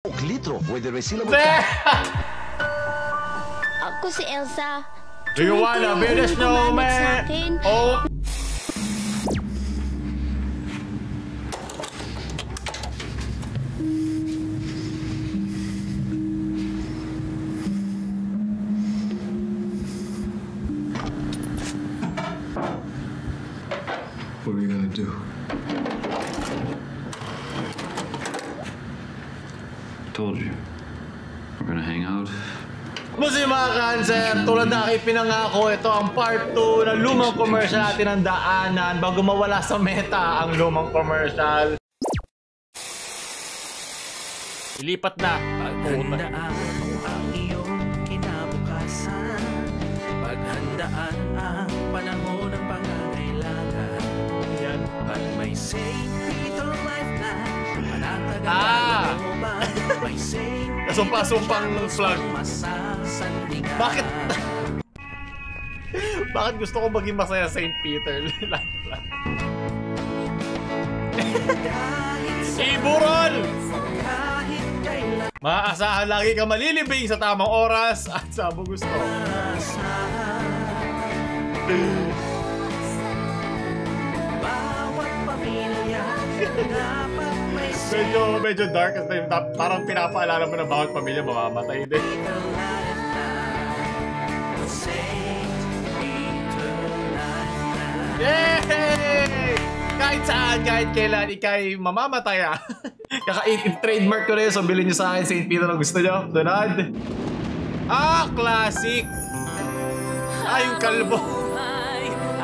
litro, pwede rin sila Ako si Elsa. Do you wanna be the snowman? Oh. What are you gonna do? I told you. We're gonna hang out. Musi mga cancer, tulad na aking pinangako, ito ang part 2 ng lumang commercial natin ng daanan bago mawala sa meta ang lumang commercial. Ilipat na. Paghandaan ang iyong kinabukasan. Paghandaan ang panahon ng pangangailangan. Yan. Pag may St. Peter Lifeline, manatagal mo ba? May St. Kasumpa-sumpang flag. Bakit? Bakit gusto ko maging masaya St. Peter? Iburol! Maaasahan lagi ka malilibing sa tamang oras at sa mo gusto. Bawat pamilya dapat may medyo dark kasi parang pinapaalala mo na bawat pamilya mamamatay din. Yay! Kahit saan, kahit kailan, ikay mamamatay ah. Kaka-trademark ko rin, so bilhin nyo sa akin St. Peter na gusto nyo. Donald. Ah, classic. Ah, yung kalbo.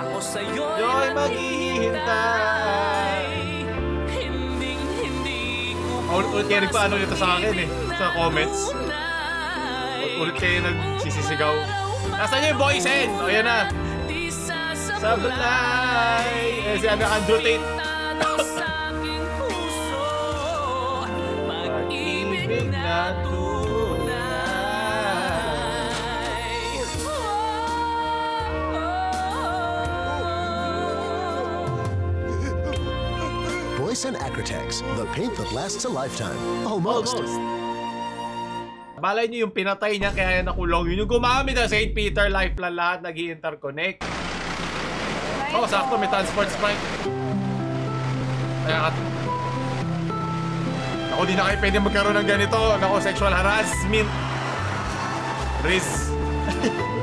Ako sa'yo'y Yo'y maghihintay. Ulit kayo nagpaano nito sa akin eh, sa comments. Ulit kayo nagsisisigaw. Nasaan nyo yung voicen? O yan na. Sablay! Eh si Andrew Tate. Pag-ibig na Boyce and Acrotex, the paint that lasts a lifetime. Almost. Balay niyo yung pinatay niya kaya nakulong. Yun yung gumamit ng St. Peter Lifeline lahat nag-i-interconnect. Oh, sakto may transport spike. Kaya ako di na kayo pwede magkaroon ng ganito. Ako, sexual harassment. Riz.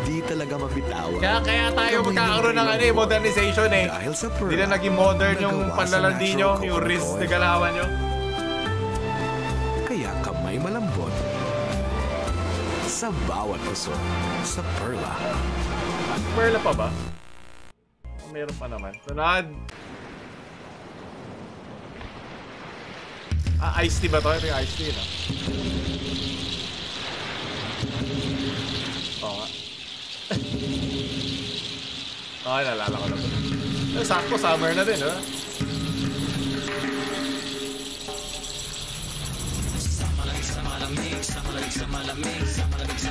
Di talaga mabitawan. Kaya tayo magkakaroon ng modernization eh. Di na naging modern yung panlalandi nyo, yung Riz na galawan nyo. Kaya kamay malambot sa bawat puso sa Perla. Perla pa ba? Meron pa naman. Sunod! Ah, iced tea ba to? Ito yung iced tea, no? Oo nga. Okay, nalala ko na to. Sakto, summer na din, no?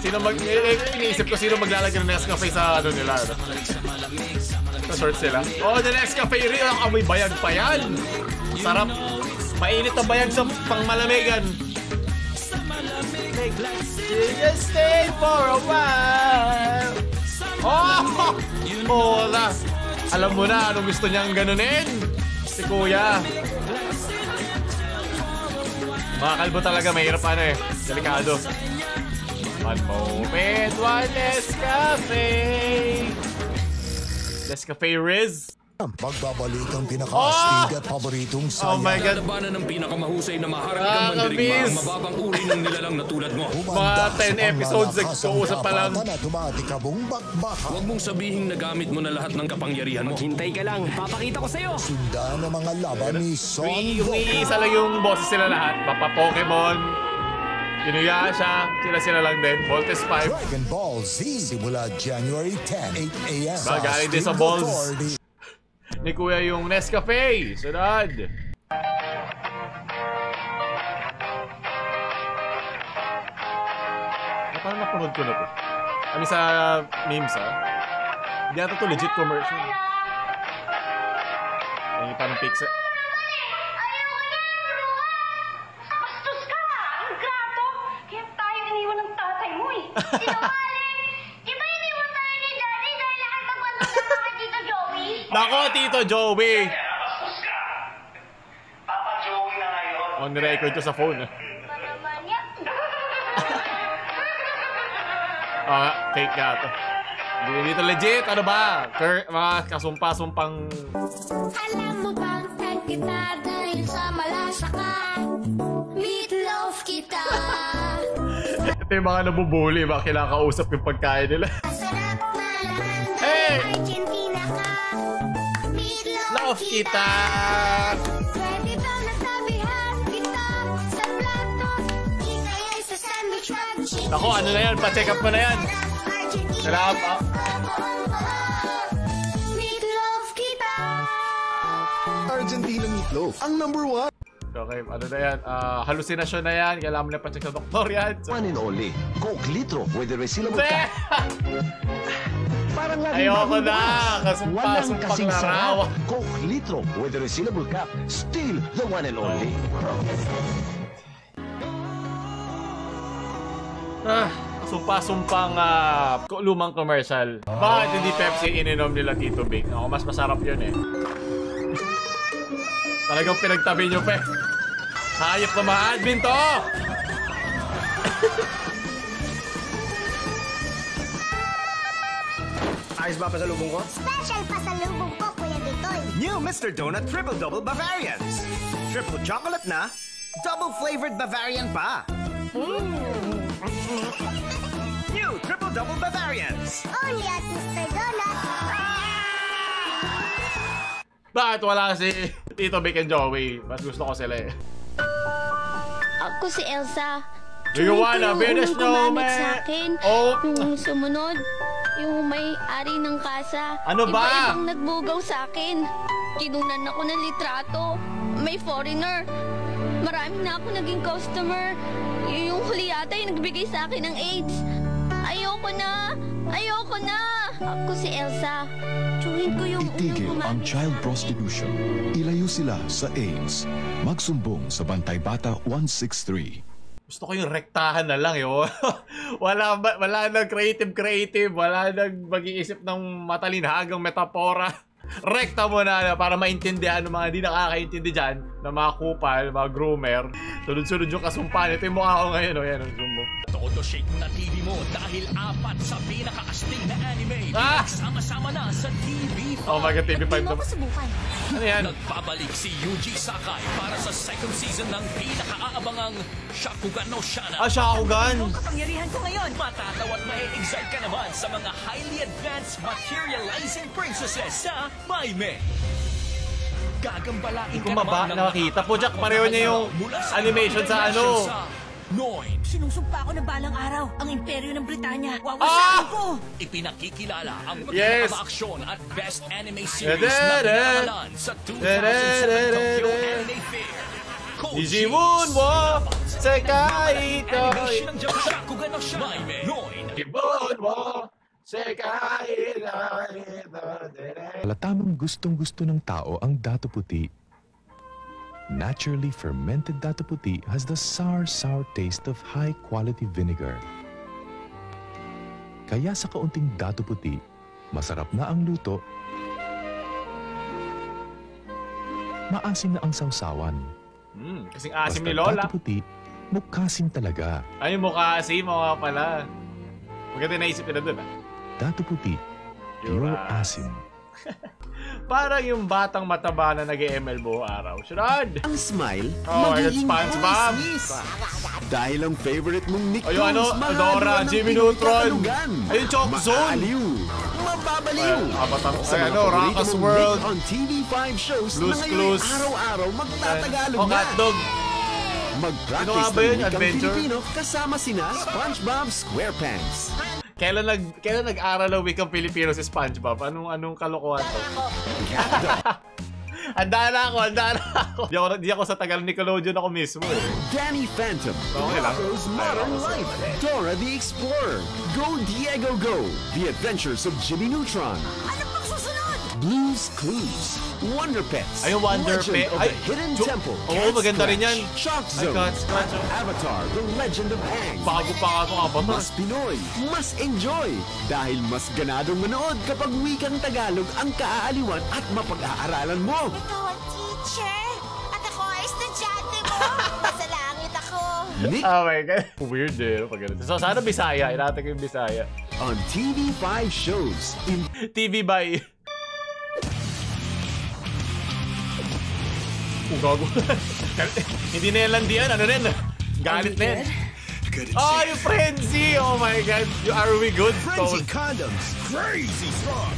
Sino iniisip ko sino maglalagay ng Nescafe sa ano nila, no? Sa shorts sila. Oh, the Nescafe rin. Ang amoy bayag pa yan. Sarap. Mainit na bayag sa pangmalamigan. Just stay for a while. Oh! Hola! Alam mo na anong gusto niyang ganunin? Si Kuya. Mga kalbo talaga, mahirap ano eh. Delikado. One moment, one Nescafe. Nescafe Riz. Magbabalik ang pinaka-astig at paboritong saya. Oh my God. Labanan ng pinakamahusay na maharagang mandirigma ang mababang uri ng nilalang na tulad mo. Mga 10 episodes nagsuusap pa lang. Huwag mong sabihin na gamit mo na lahat ng kapangyarihan mo. Hintay ka lang, papakita ko sa'yo. Sundan ang mga laban ni Son Yung iisa lang yung boses sila lahat. Papa Pokemon. Inuyasha. Sila lang din. Voltes 5. Dragon Ball Z simula January 10, 8 a.m. Galing din sa balls ni Kuya yung Nescafe. Sunod. Parang napanood ko na to. Kami sa memes Hindi ata to legit commercial. Yung parang pixel. Bastos ka! Ang grabe! Sinungaling! Di ba iniwan tayo ni Daddy dahil nakatapatan na kay Tito Joey? Nako, Tito Joey! Bastos ka! Papa Joey na ngayon. On record to sa phone. Ba naman yan? Fake nga to. Hindi dito legit, ano ba? Mga kasumpa-sumpang... Alam mo bang tag kita dahil sa malasa ka? Meatloaf kita. Ito yung mga nabubuli, mga kinakausap yung pagkain nila. Sarap malaman Hey! dahil Argentina ka. Meatloaf Love kita! Pwede ba natabihan kita sa plato? Ikaya'y sa sandwich wrap chicken. Ako, ano na yan? Pa-check up mo na yan. Sarap. Meatloaf kita. Argentina meatloaf, ang number 1. Okay, ano na yan? Halusinasyon na yan. Kailangan mo na pa-check sa doktor yan. So, One and only, Coke Litro with a resealable Hindi! cap. Parang laging Ayoko bagong na! bukas. Kasumpa-sumpang Walang kasing laraw. sarap. Coke Litro with a resealable cap. Still the one and only. Sumpa-sumpang lumang commercial. Bakit hindi Pepsi ininom nila Tito Big? Ako, mas masarap yun eh. Talagang pinagtabi nyo, pe. Hayop na mga admin to! Ayos ba pasalubong ko? Special pasalubong ko, Kuya Bitoy. New Mr. Donut Triple Double Bavarians. Triple chocolate na, double flavored Bavarian pa. New Triple Double Bavarians. Only at Mr. Donut. Bakit wala si Tito Big and Joey? Mas gusto ko sila eh. Ako si Elsa. Do you wanna be the snowman? Oh. Yung sumunod, yung may-ari ng kasa. Ano ba? Iba-ibang nagbugaw sa akin. Kinunan ako ng litrato. May foreigner. Marami na ako naging customer. Yung huli yata yung nagbigay sa akin ng AIDS. Ayoko na! Ayoko na! Ako si Elsa. Tsuhin ko yung Itigil ang child prostitution. Ilayo sila sa AIDS. Magsumbong sa Bantay Bata 163. Gusto ko yung rektahan na lang, yo. wala nang creative, wala nang mag-iisip ng matalinhagang metapora. Rekta mo na para maintindihan ng mga hindi nakakaintindi dyan, na mga kupal, mga groomer. Sunod-sunod yung kasumpan. Ito yung mukha ko ngayon, o yan, ang zoom mo. Todo shake na TV mo dahil apat sa pinaka-astig na anime. Sama-sama na sa TV5. Oh my God, TV5 Hindi mo ako subukan. Ano yan? Nagpabalik si Yuji Sakai para sa second season ng pinaka-aabangang Shakugan no Shana. Shakugan! Ang kapangyarihan ko ngayon. Matatawa at ma-excite ka naman sa mga highly advanced materializing princesses sa Maime. Gagambalain ka Kung maba, naman ng nakakita po, Jack, pareho niya yung animation sa ano. Noin. Sinusumpa ako na balang araw ang imperyo ng Britanya. Wawasakin ko! Ipinakikilala ang Yes! pagkakaaksyon at best anime series na pinangalan sa 2007 Tokyo Anime Fair. Digimon mo, Sekai ito. Animation ng Japan. Shakugan no Shana. Maime. Noin. Digimon mo, Sekai ito. Alatamang gustong-gusto ng tao ang dato puti. Naturally fermented dato puti has the sour taste of high-quality vinegar. Kaya sa kaunting dato puti, masarap na ang luto, maasim na ang sausawan. Kasing asim ni Basta Lola. dato puti, mukhasim talaga. Ay, mukha asim, mga pala. Maganda naisip nila dun, ah. Dato puti, pure asim. Parang yung batang mataba na nag-ML buong araw. Sunod! Ang smile, Oh, magiging SpongeBob! business. Dahil ang favorite mong Nick Ay, ano? Jones, Adora, mahalo ng Jimmy Neutron. pinagkakalugan. Ayun, Choco Zone. Maaliw, mababaliw. Sa mga ano, paborito Rocko's mong World. Nick on TV5 shows Blue's na ngayon Clues. araw-araw magtatagalog O, na. Hotdog. Ano nga Mag-practice ba yun? ng wikang Adventure? Filipino kasama sina SpongeBob SquarePants. Kailan nag-aral ng wikang Pilipino si SpongeBob? Anong kalokohan to? Handa na ako. Di ako sa tagal Nickelodeon ako mismo eh. Danny Phantom, Okay lang. Rocco's Modern Life, Dora the Explorer, Go Diego Go, The Adventures of Jimmy Neutron, Ano pang susunod? Blue's Clues, Wonder Pets, Ay, Wonder Legend Pet. of Ay, the Hidden Temple, oo, maganda rin yan. Shock Ay, Zone, Cat Scratch. Avatar, The Legend of Aang. Bago pa nga itong Avatar. Mas Pinoy, mas enjoy. Dahil mas ganadong manood kapag wikang Tagalog ang kaaaliwan at mapag-aaralan mo. Ikaw ang teacher, at ako ay estudyante mo. Nasa langit ako. Oh my God. Weird eh. Pag ganito. So, sana Bisaya. Inatin ko yung Bisaya. On TV5 shows. In TV by... Gago. Hindi na yan landian. Ano rin? Galit na yan. Oh, yung Frenzy! Oh my God. Yung Are We Good? Frenzy Condoms. Crazy strong.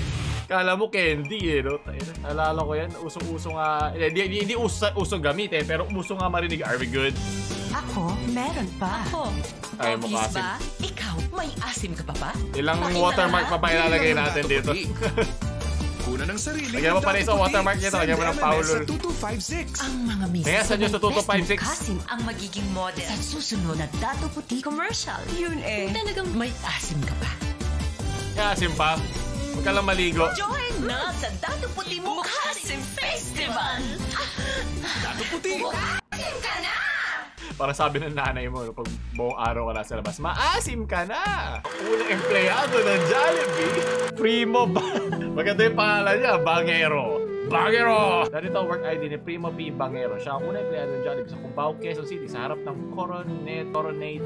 Kala mo candy eh, no? Nalala ko yan. Usong-uso nga. Hindi usong gamit eh. Pero uso nga marinig. Are We Good? Ako, meron pa. Ako. Ay, mo Obvious asim. ba? Ikaw, may asim ka pa ba? Ilang watermark pa ba ilalagay natin dito? Kuna ng sarili. Lagyan mo pa rin sa watermark nito. Lagyan mo ng Paulo. Sa 2256. Ang mga misis Kaya sa Diyos sa 2256. asim ang magiging model sa susunod na Dato Puti commercial. Yun eh. Talagang may asim ka pa. Kaya asim pa. Huwag ka lang maligo. Join na sa Dato Puti Mukhasim Festival! Dato Puti! Mukhasim ka na! Parang sabi ng nanay mo, pag buong araw ka nasa labas, maasim ka na! Unang empleyado ng Jollibee, Primo ba? Maganda yung pangalan niya, Bangero. Bangero! Dito work ID ni Primo P. Bangero. Siya ang unang empleyado ng Jollibee sa Cubao, Quezon City sa harap ng Coronet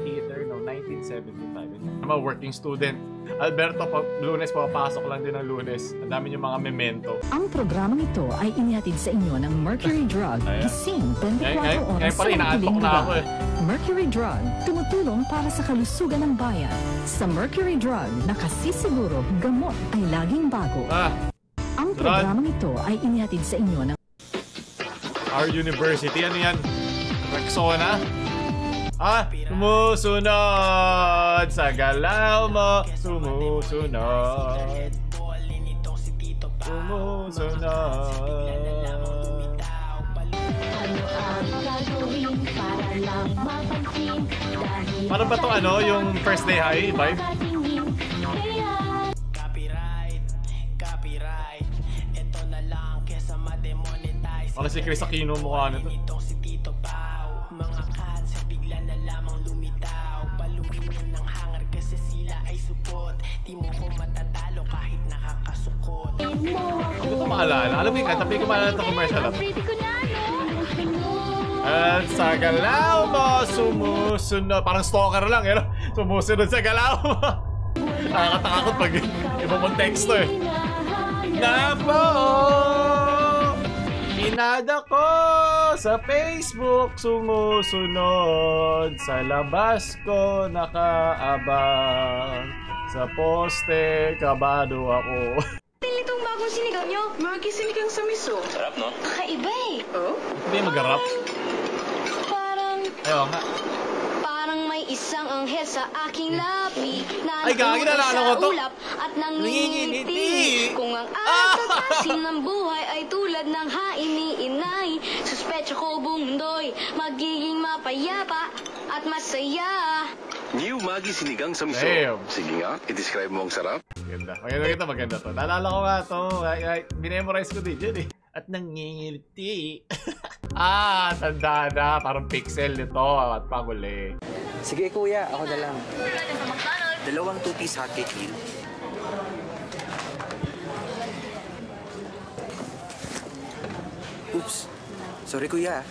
Theater noong 1975. I'm a working student. Alberto, Lunes, papasok lang din ng Lunes. Ang dami yung mga memento. Ang programang ito ay inihatid sa inyo ng Mercury Drug. Gising 24 oras sa magdiling lugar. Mercury Drug, tumutulong para sa kalusugan ng bayan. Sa Mercury Drug, nakasisiguro gamot ay laging bago. Ang programang ito ay inihatid sa inyo ng Our University, ano yan? Rexona? Sumusunod sa galaw mo. Sumusunod. Sumusunod. Paano ba itong ano, yung first day high vibe? Ano si Chris Aquino mukha nito? Hindi ko maalala. Alam mo yung kanta, hindi ko maalala itong commercial. At sa galaw mo, sumusunod. Parang stalker lang, eh, no? Sumusunod sa galaw mo. Nakakatakot pag ibang konteksto eh. Napo! Inada ko sa Facebook, sumusunod. Sa labas ko nakaabang. Sa poste, kabado ako. Itong bagong sinigaw nyo. Magi sinigang sa miso. Sarap, no? Kakaiba eh. Oh? Hindi mag-rap. Parang nga. Parang may isang anghel sa aking labi na ay, gagi na lang ako to. ulap at nangingiti. Kung ang atasin ng buhay ay tulad ng hain ni inay, suspetsa ko buong mundo'y magiging mapayapa at masaya. New Maggi Sinigang sa Miso. Sige nga, i-describe mo ang sarap. Maganda. Maganda to. Naalala ko nga to. Binemorize ko din yun eh. At nangingiliti. Tanda na. Parang pixel nito. At panguli. Sige kuya, ako na lang. 2 2-piece hotcake meal. Oops. Sorry kuya.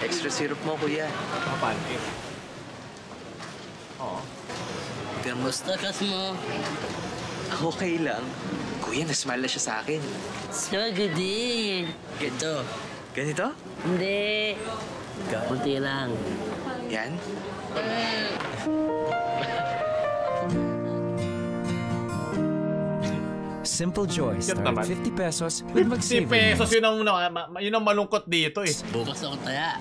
Extra syrup mo kuya. Kapante. Oo. Kamusta kas mo? Okay lang. Kuya, nasmile na siya sa akin. So good din. Ganito. Ganito? Hindi. Kunti lang. Yan? Simple Joy, starting 50 pesos with 50 pesos, yun ang malungkot dito eh. Bukas ako taya.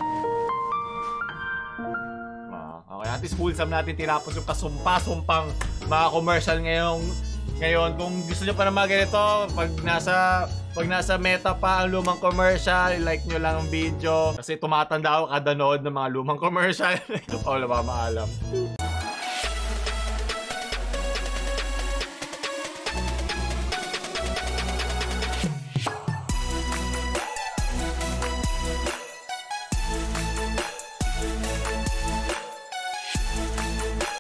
Okay, at least wholesome natin tinapos yung kasumpa-sumpang mga commercial ngayon. Kung gusto nyo pa na mga ganito, pag nasa meta pa ang lumang commercial, like nyo lang ang video. Kasi tumatanda ako kada nood ng mga lumang commercial. Wala ba maalam.